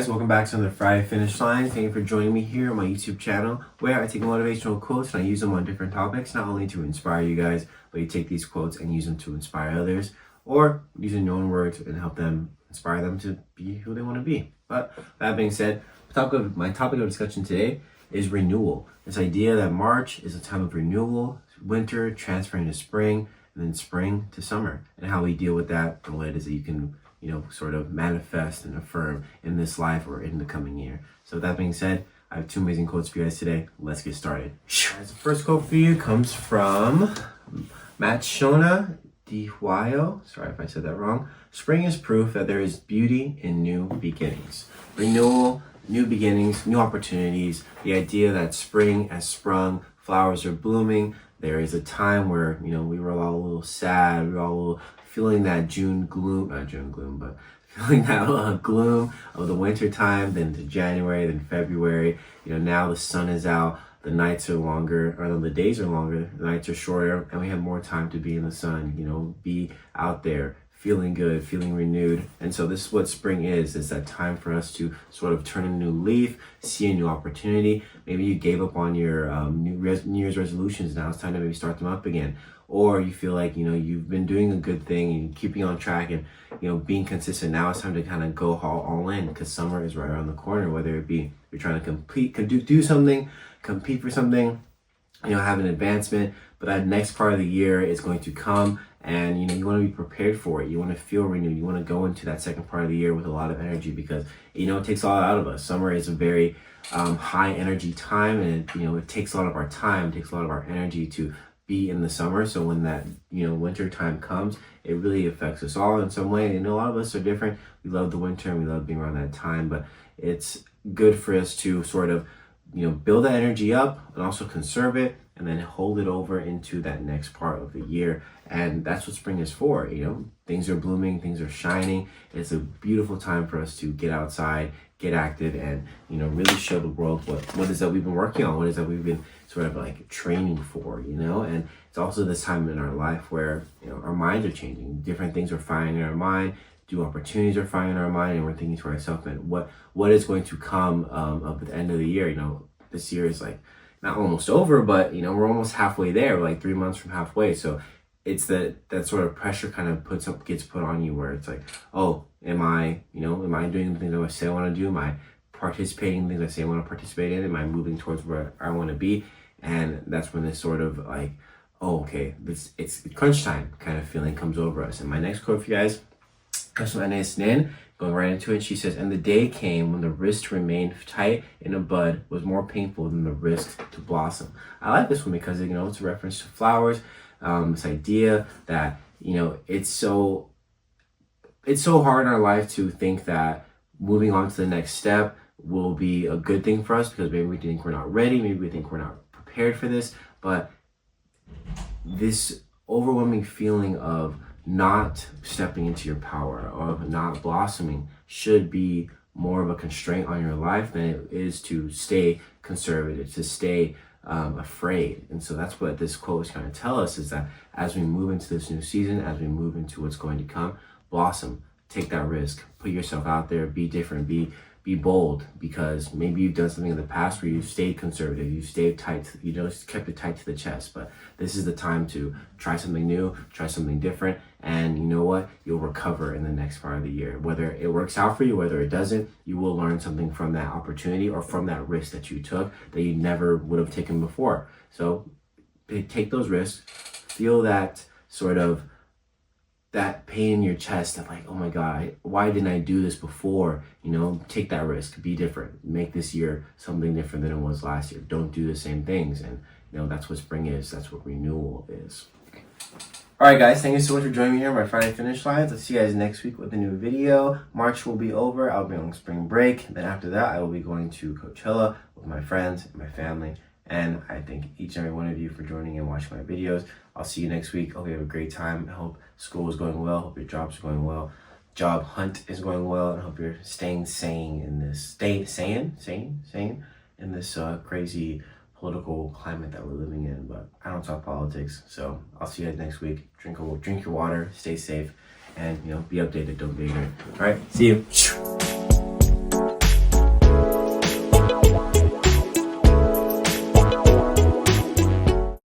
guys, welcome back to another Friday Finish Line. Thank you for joining me here on my YouTube channel where I take motivational quotes and I use them on different topics, not only to inspire you guys, but you take these quotes and use them to inspire others, or using your own words and help them inspire them to be who they want to be. But that being said, my topic of discussion today is renewal. This idea that March is a time of renewal, winter transferring to spring, and then spring to summer, and how we deal with that and what it is that you can sort of manifest and affirm in this life or in the coming year. So with that being said, I have two amazing quotes for you guys today. Let's get started. The first quote for you comes from Matshona Dihuayo. Sorry if I said that wrong. Spring is proof that there is beauty in new beginnings. Renewal, new beginnings, new opportunities. The idea that spring has sprung, flowers are blooming. There is a time where, we were all a little sad. We were all a little feeling that June gloom, not June gloom, but feeling that gloom of the winter time, then to January, then February. Now the sun is out, the nights are longer, or the days are longer, the nights are shorter, and we have more time to be in the sun, be out there, feeling good, feeling renewed. And so this is what spring is that time for us to sort of turn a new leaf, see a new opportunity. Maybe you gave up on your New Year's resolutions. Now it's time to maybe start them up again. Or you feel like, you've been doing a good thing and keeping on track and, being consistent. Now it's time to kind of go all in, because summer is right around the corner, whether it be you're trying to do something, compete for something, have an advancement, but that next part of the year is going to come. And you want to be prepared for it. You want to feel renewed. You want to go into that second part of the year with a lot of energy, because it takes a lot out of us. Summer is a very high energy time, and it takes a lot of our time, it takes a lot of our energy to be in the summer. So when that winter time comes, it really affects us all in some way. A lot of us are different. We love the winter and we love being around that time, but it's good for us to sort of build that energy up and also conserve it, and then hold it over into that next part of the year. And that's what spring is for. Things are blooming, things are shining. It's a beautiful time for us to get outside, get active, and really show the world what is that we've been working on, what is that we've been sort of like training for. And it's also this time in our life where our minds are changing, different things are firing in our mind, new opportunities are firing in our mind, and we're thinking to ourselves, man, what is going to come up at the end of the year. This year is like not almost over, but we're almost halfway there. We're like 3 months from halfway. So it's that sort of pressure kind of gets put on you, where it's like, oh, am I doing the things I say I want to do? Am I participating in things I say I want to participate in? Am I moving towards where I want to be? And that's when this sort of like, oh, okay, it's crunch time kind of feeling comes over us. And my next quote for you guys comes from Anais Nin, going right into it. She says, "And the day came when the wrist to remain tight in a bud was more painful than the wrist to blossom." I like this one because it's a reference to flowers. This idea that it's so hard in our life to think that moving on to the next step will be a good thing for us, because maybe we think we're not ready, maybe we think we're not prepared for this. But this overwhelming feeling of not stepping into your power, of not blossoming, should be more of a constraint on your life than it is to stay conservative, to stay afraid. And so that's what this quote is trying to tell us, is that as we move into this new season, as we move into what's going to come, blossom, take that risk, put yourself out there, be different, be bold, because maybe you've done something in the past where you've stayed conservative, you've stayed tight, kept it tight to the chest. But this is the time to try something new, try something different, and you know what? You'll recover in the next part of the year. Whether it works out for you, whether it doesn't, you will learn something from that opportunity or from that risk that you took that you never would have taken before. So take those risks, feel that sort of that pain in your chest of like, oh my God, why didn't I do this before? Take that risk, be different, make this year something different than it was last year. Don't do the same things. And that's what spring is. That's what renewal is. All right, guys, thank you so much for joining me here on my Friday Finish Lines. I'll see you guys next week with a new video. March will be over. I'll be on spring break. Then after that, I will be going to Coachella with my friends and my family. And I thank each and every one of you for joining and watching my videos. I'll see you next week. Hope you have a great time. I hope school is going well. Hope your jobs are going well. Job hunt is going well. And I hope you're staying sane in this, sane in this crazy political climate that we're living in. But I don't talk politics. So I'll see you guys next week. Drink your water, stay safe, and be updated. Don't be ignorant. All right, see you.